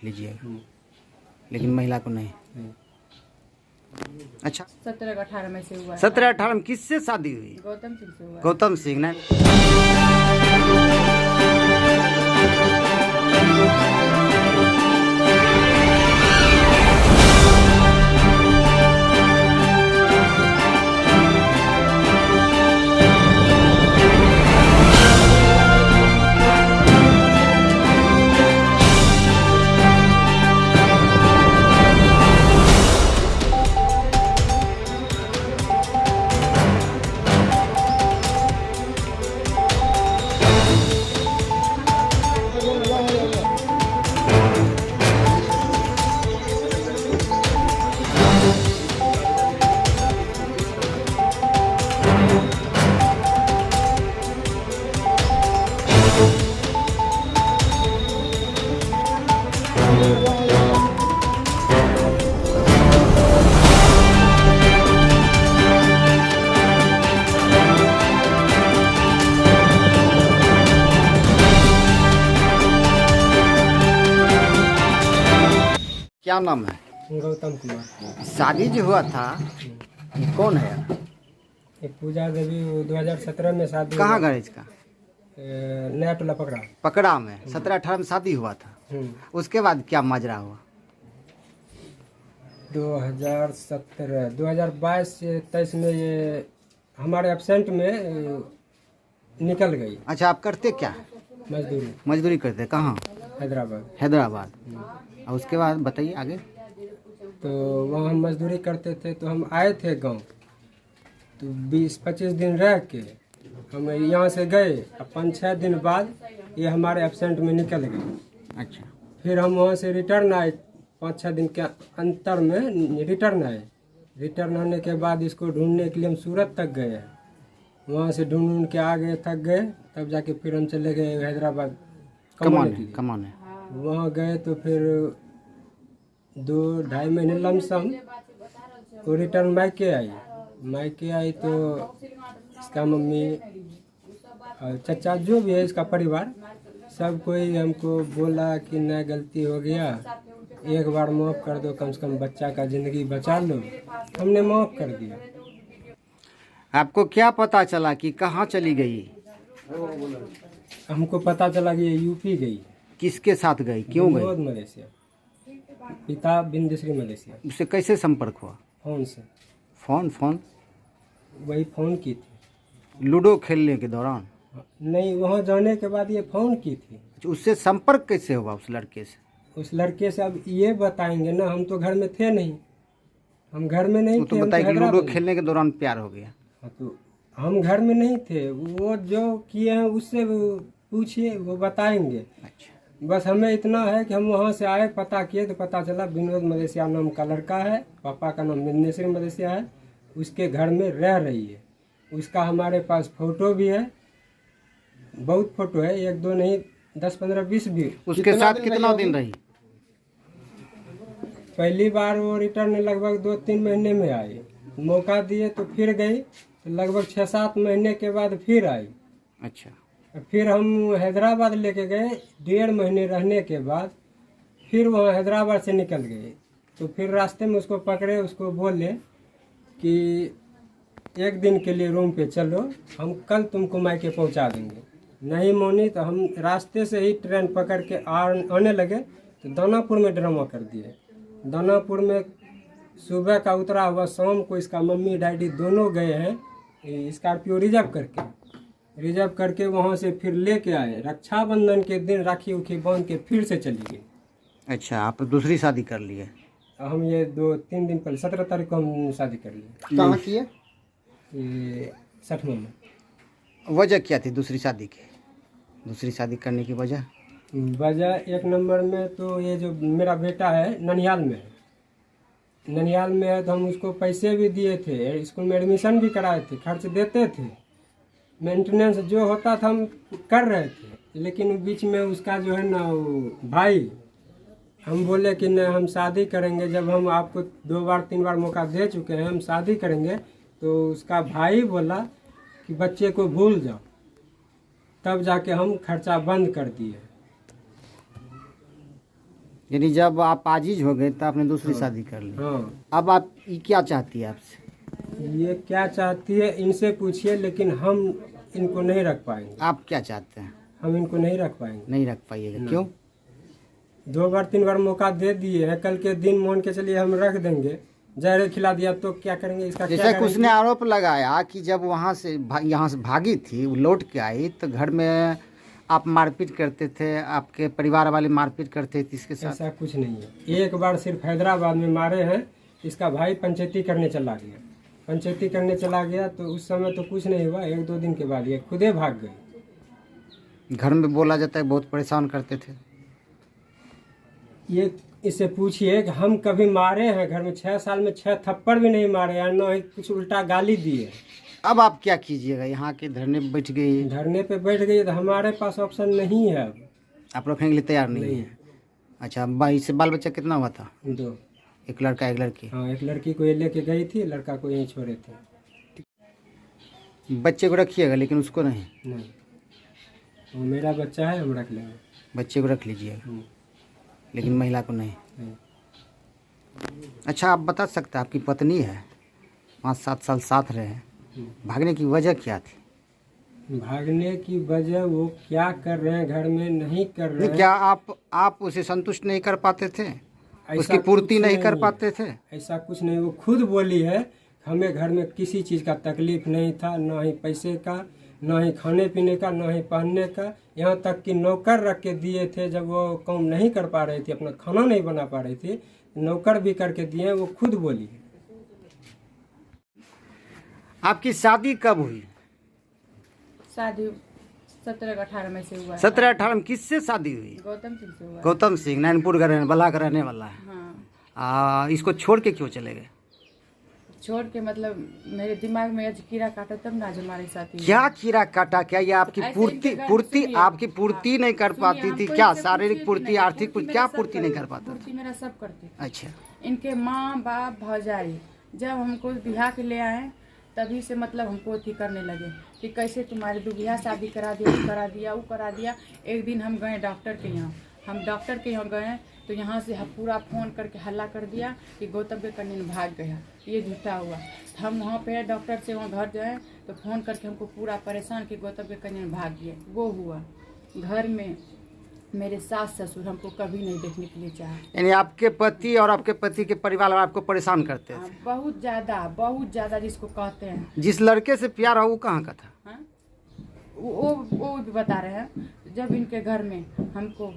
लीजिएगा, लेकिन महिला को नहीं। अच्छा, 17-18 में से हुआ है। 17-18 में किससे शादी हुई? गौतम सिंह से हुआ है। गौतम सिंह ने। क्या नाम है? गौतम कुमार। शादी जो हुआ था, ये कौन है? ये पूजा देवी 2017 में शादी। कहाँ घर इसका? नया टोला पकड़ा। पकड़ा में 17-18 में शादी हुआ था। उसके बाद क्या माजरा हुआ? 2022 से 23 में ये हमारे एब्सेंट में निकल गई। अच्छा, आप करते क्या? मजदूरी। मजदूरी करते कहाँ? हैदराबाद। हैदराबाद। और उसके बाद बताइए आगे। तो वहाँ हम मजदूरी करते थे, तो हम आए थे गांव, तो 20-25 दिन रह के हम यहाँ से गए। 5-6 दिन बाद ये हमारे एब्सेंट में निकल गए। अच्छा, फिर हम वहाँ से रिटर्न आए। 5-6 दिन के अंतर में रिटर्न आए। रिटर्न आने के बाद इसको ढूंढने के लिए हम सूरत तक गए। वहाँ से ढूंढ के आ गए, थक गए, तब जाके फिर हम चले गए हैदराबाद कमाने। वहाँ गए तो फिर 2-2.5 महीने लमसम वो रिटर्न मायके आई। तो इसका मम्मी और चचा जो भी है इसका परिवार, सब कोई हमको बोला कि न गलती हो गया, एक बार माफ़ कर दो, कम से कम बच्चा का ज़िंदगी बचा लो। हमने माफ़ कर दिया। आपको क्या पता चला कि कहाँ चली गई? हमको पता चला कि ये यूपी गई। किसके साथ गई? क्यों गई? मलेशिया। पिता बिंदेश्वरी मलेशिया। उससे कैसे संपर्क हुआ? फोन से। फोन वही फ़ोन की थी। लूडो खेलने के दौरान? नहीं, वहाँ जाने के बाद ये फ़ोन की थी। उससे संपर्क कैसे हुआ उस लड़के से? उस लड़के से अब ये बताएंगे ना, हम तो घर में थे नहीं, हम घर में नहीं थे। तो बताइए कि लूडो खेलने के दौरान प्यार हो गया। तो हम घर में नहीं थे, वो जो किए हैं उससे पूछिए, वो बताएंगे। अच्छा, बस हमें इतना है कि हम वहाँ से आए, पता किए तो पता चला विनोद मलेशिया नाम का लड़का है, पापा का नाम बिंदेश्वरी मलेशिया है, उसके घर में रह रही है। उसका हमारे पास फ़ोटो भी है, बहुत फ़ोटो है, 1-2 नहीं, 10-15-20 भी। उसके साथ कितना दिन रही? पहली बार वो रिटर्न लगभग 2-3 महीने में आई, मौका दिए तो फिर गई, तो लगभग 6-7 महीने के बाद फिर आई। अच्छा, फिर हम हैदराबाद लेके गए, 1.5 महीने रहने के बाद फिर वहाँ हैदराबाद से निकल गए। तो फिर रास्ते में उसको पकड़े, उसको बोले कि 1 दिन के लिए रूम पे चलो, हम कल तुमको मायके पहुँचा देंगे। नहीं मानी तो हम रास्ते से ही ट्रेन पकड़ के आने लगे, तो दानापुर में ड्रामा कर दिए। दानापुर में सुबह का उतरा हुआ, शाम को इसका मम्मी डैडी दोनों गए हैं स्कॉर्पियो रिजर्व करके वहाँ से फिर लेके आए। रक्षाबंधन के दिन राखी उखी बांध के फिर से चली गई। अच्छा, आप दूसरी शादी कर लिए? हम ये 2-3 दिन पहले 17 तारीख को हम शादी कर लिए। कहाँ किए? ये 60वां में। वजह क्या थी दूसरी शादी की? दूसरी शादी करने की वजह? वजह 1 नंबर में तो ये जो मेरा बेटा है ननिहाल में है, तो हम उसको पैसे भी दिए थे, स्कूल में एडमिशन भी कराए थे, खर्च देते थे, मेंटेनेंस जो होता था हम कर रहे थे। लेकिन बीच में उसका जो है ना वो भाई, हम बोले कि नहीं हम शादी करेंगे, जब हम आपको 2-3 बार मौका दे चुके हैं, हम शादी करेंगे। तो उसका भाई बोला कि बच्चे को भूल जाओ, तब जाके हम खर्चा बंद कर दिए। यानी जब आप आजीज हो गए तो आपने दूसरी शादी कर ली। हाँ, अब आप ये क्या चाहती है आपसे? ये क्या चाहती है इनसे पूछिए, लेकिन हम इनको नहीं रख पाएंगे। आप क्या चाहते हैं? हम इनको नहीं रख पाएंगे। नहीं रख पाइएगा, क्यों? 2 बार 3 बार मौका दे दिए हैं, कल के दिन मान के चलिए हम रख देंगे। जहर खिला दिया तो क्या करेंगे? इसका क्या जैसे करेंगे? उसने आरोप लगाया कि जब वहाँ से यहाँ से भागी थी, वो लौट के आई तो घर में आप मारपीट करते थे, आपके परिवार वाले मारपीट करते थे इसके साथ। ऐसा कुछ नहीं है। एक बार सिर्फ हैदराबाद में मारे हैं। इसका भाई पंचायती करने चला गया। पंचायती करने चला गया तो उस समय तो कुछ नहीं हुआ। 1-2 दिन के बाद ये खुदे भाग गई। घर में बोला जाता है बहुत परेशान करते थे। ये इससे पूछिए कि हम कभी मारे हैं घर में? 6 साल में 6 थप्पड़ भी नहीं मारे हैं, न ही कुछ उल्टा गाली दिए। अब आप क्या कीजिएगा? यहाँ के धरने पे बैठ गई, धरने पे बैठ गई तो हमारे पास ऑप्शन नहीं है। अब आप रखने के लिए तैयार नहीं है? अच्छा, इससे बाल बच्चा कितना हुआ था? 2। एक लड़का एक लड़की। हाँ, एक लड़की को ये लेके गई थी, लड़का को यहीं छोड़े थे। बच्चे को रखिएगा लेकिन उसको नहीं। नहीं, वो मेरा बच्चा है, हम रख लेंगे। बच्चे को रख लीजिएगा लेकिन महिला को नहीं। नहीं। अच्छा, आप बता सकते हैं, आपकी पत्नी है, 5-7 साल साथ रहे, भागने की वजह क्या थी? भागने की वजह वो क्या कर रहे हैं घर में नहीं कर रहे हैं। क्या आप उसे संतुष्ट नहीं कर पाते थे? ऐसा उसकी पूर्ति कुछ नहीं कर है। पाते थे? ऐसा कुछ नहीं। वो खुद बोली है हमें घर में किसी चीज़ का तकलीफ नहीं था, ना ही पैसे का, ना ही खाने पीने का, ना ही पहनने का। यहाँ तक कि नौकर रख के दिए थे। जब वो काम नहीं कर पा रही थी, अपना खाना नहीं बना पा रही थी, नौकर भी करके दिए हैं। वो खुद बोली। आपकी शादी कब हुई? शादी 17-18 में से हुआ है। 17-18 में किससे शादी हुई? गौतम सिंह से हुआ है। गौतम सिंह, नैनपुर बल्हा का रहने वाला है। हाँ, इसको छोड़ के क्यों चले गए? छोड़ के मतलब मेरे दिमाग में आज कीड़ा काटा तब ना आज हमारे साथ ही। क्या कीड़ा काटा? क्या ये आपकी ऐसे पूर्ति इनके घर- पूर्ति सुनिए, आपकी पूर्ति नहीं कर सुनिए, पाती थी हमको क्या? इनसे शारीरिक पूछिए पूर्ति, कि नहीं, आर्थिक पूर्ति, मेरा क्या सब पूर्ति नहीं कर करते, पाता था? पूर्ति मेरा सब करते। अच्छा, इनके माँ बाप भौजाई जब हमको बिहार के ले आए तभी से मतलब हमको अथी करने लगे कि कैसे तुम्हारे दुबिया शादी करा दिया, वो करा दिया, वो करा दिया। एक दिन हम गए डॉक्टर के यहाँ। हम डॉक्टर के यहाँ गए तो यहाँ से पूरा फ़ोन करके हल्ला कर दिया कि गौतम के कन्या भाग गया। ये झूठा हुआ। हम वहाँ पे डॉक्टर से वहाँ घर गए तो फ़ोन करके हमको पूरा परेशान कि गौतम के कन्या भाग गया। वो हुआ। घर में मेरे सास ससुर हमको कभी नहीं देखने के लिए चाहे। यानी आपके पति और आपके पति के परिवार वाले आपको परेशान करते थे? बहुत ज़्यादा जिसको कहते हैं। जिस लड़के से प्यार हो वो कहाँ का था? हाँ? वो भी बता रहे हैं। जब इनके घर में हमको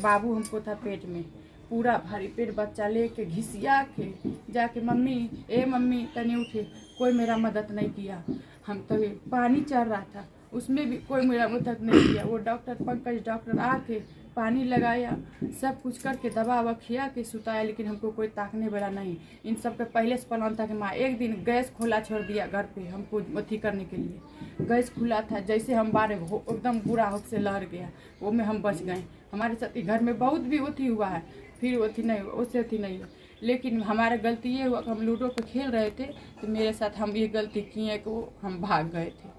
बाबू हमको था पेट में, पूरा भारी पेट बच्चा लेके घिसिया के जाके मम्मी तनी उठे, कोई मेरा मदद नहीं किया। हम तो पानी चढ़ रहा था उसमें भी कोई मेरा मदद नहीं किया। वो डॉक्टर पंकज डॉक्टर आके पानी लगाया, सब कुछ करके दवा ववा खिया के सुताया, लेकिन हमको कोई ताकने वाला नहीं। इन सब के पहले से प्लान था कि माँ एक दिन गैस खुला छोड़ दिया घर पे हमको अथी करने के लिए। गैस खुला था, जैसे हम बारे एकदम बुरा हक से लहर गया, वो में हम बच गए। हमारे साथ घर में बहुत भी अथी हुआ है, फिर अथी नहीं उससे अथी नहीं हुआ। लेकिन हमारा गलती ये हुआ कि हम लूडो पे खेल रहे थे तो मेरे साथ हम ये गलती किए कि हम भाग गए थे।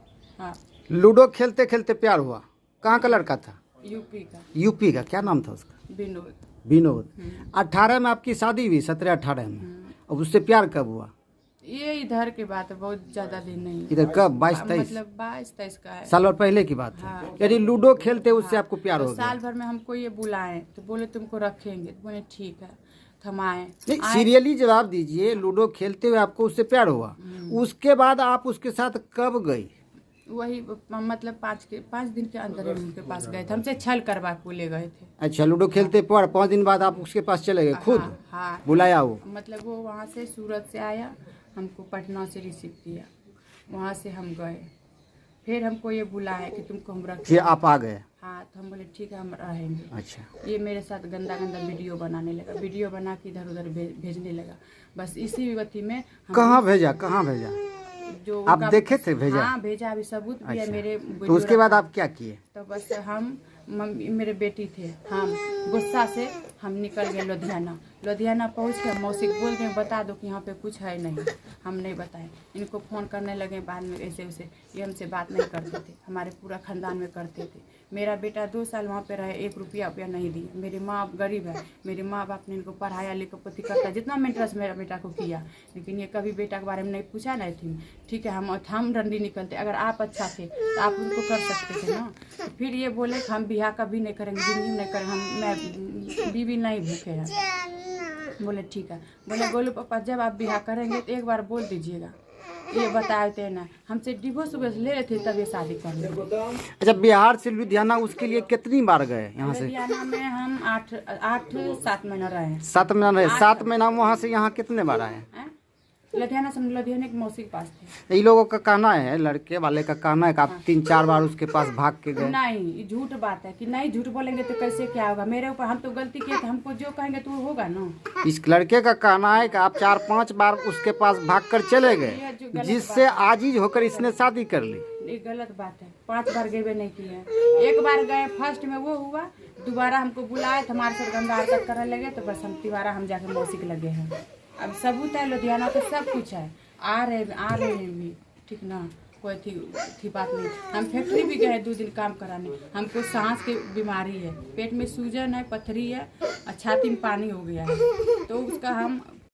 हाँ, लूडो खेलते खेलते प्यार हुआ। कहाँ का लड़का था? यूपी का। यूपी का। क्या नाम था उसका? विनोद। विनोद। 18 में आपकी शादी हुई, 17-18 में। अब उससे प्यार कब हुआ? ये इधर के बात है, बहुत ज्यादा दिन नहीं। इधर कब? 22-23 मतलब 22-23 का है। साल भर पहले की बात है। हाँ। यानी लूडो खेलते उससे आपको प्यार तो हो गया? साल भर में हमको ये बुलाए तो बोले तुमको रखेंगे, तो बोले ठीक है। तो हम आए। नहीं, सीरियसली जवाब दीजिए। लूडो खेलते हुए आपको उससे प्यार हुआ, उसके बाद आप उसके साथ कब गई? वही मतलब 5 दिन के अंदर हम उनके पास गए थे। हमसे छल करवा के ले गए थे। अच्छा, लूडो खेलते पर 5 दिन बाद आप उसके पास चले गए खुद? हाँ, बुलाया वो? मतलब वो वहाँ से सूरत से आया, हमको पटना से रिसीव किया, वहाँ से हम गए। फिर हमको ये बुलाया कि तुमको हम रखें। फिर आप आ गए? हाँ, तो हम बोले ठीक है हम रहेंगे। अच्छा। ये मेरे साथ गंदा वीडियो बनाने लगा, वीडियो बना के इधर उधर भेजने लगा। बस इसी विपत्ति में कहाँ भेजा? कहाँ भेजा? जो आप देखे थे भेजा? हाँ, भेजा। अभी सबूत भी है अच्छा। मेरे। तो उसके बाद आप क्या किए? तो बस हम मम्मी मेरे बेटी थे, हम गुस्सा से हम निकल गए लुधियाना। लुधियाना पहुँच के मौसी को बोल गए बता दो कि यहाँ पे कुछ है नहीं। हम नहीं बताए, इनको फ़ोन करने लगे बाद में ऐसे वैसे। ये हमसे बात नहीं करते थे, हमारे पूरा ख़ानदान में करते थे। मेरा बेटा 2 साल वहाँ पे रहे, 1 रुपया नहीं दिया। मेरी माँ गरीब है, मेरे माँ बाप ने इनको पढ़ाया लिखापति करता जितना मेंटेनेंस मेरा बेटा को किया, लेकिन ये कभी बेटा के बारे में नहीं पूछा नहीं थी। ठीक है, हम डंडी निकलते, अगर आप अच्छा थे तो आप उनको कर सकते थे ना। तो फिर ये बोले कि हम बिहार कभी नहीं करेंगे, जिंदगी में नहीं करेंगे, मैं बीवी नहीं भूखे हैं। बोले ठीक है। बोले गोलू पापा जब आप बिहार करेंगे तो एक बार बोल दीजिएगा। ये बताए थे ना, हमसे डिवोर्स ले रहे थे तब ये शादी कर ले। अच्छा, बिहार से लुधियाना उसके लिए कितनी बार गए यहाँ से? लुधियाना में हम 8-7 महीना रहे। 7 महीना रहे। 7 महीना वहाँ से यहाँ कितने बार आए? लुधियाना से लुधियाना के मौसी के पास थे। इन लोगों का कहना है, लड़के वाले का कहना है कि आप 3-4 बार उसके पास भाग के गए। नहीं, झूठ बात है कि नहीं, झूठ बोलेंगे तो कैसे क्या होगा। मेरे ऊपर हम तो गलती किए थे, हमको जो कहेंगे तो वो होगा ना। इस लड़के का कहना है कि आप 4-5 बार उसके पास भाग कर चले गए, जिससे आजीज होकर इसने शादी कर ली। ये गलत बात है, 5 बार गए नहीं किए। 1 बार गए, फर्स्ट में वो हुआ, दोबारा हमको बुलाए तो हमारे साथ गंदा हरकत करने लगे, तो बस हम दोबारा हम जाके मौसी के लगे हैं। अब सबूत है, लुधियाना तो सब कुछ है, आ रहे हैं भी, ठीक ना, कोई थी बात नहीं। हम फैक्ट्री भी गए 2 दिन काम कराने। हमको सांस की बीमारी है, पेट में सूजन है, पथरी है और छाती में पानी हो गया है, तो उसका हम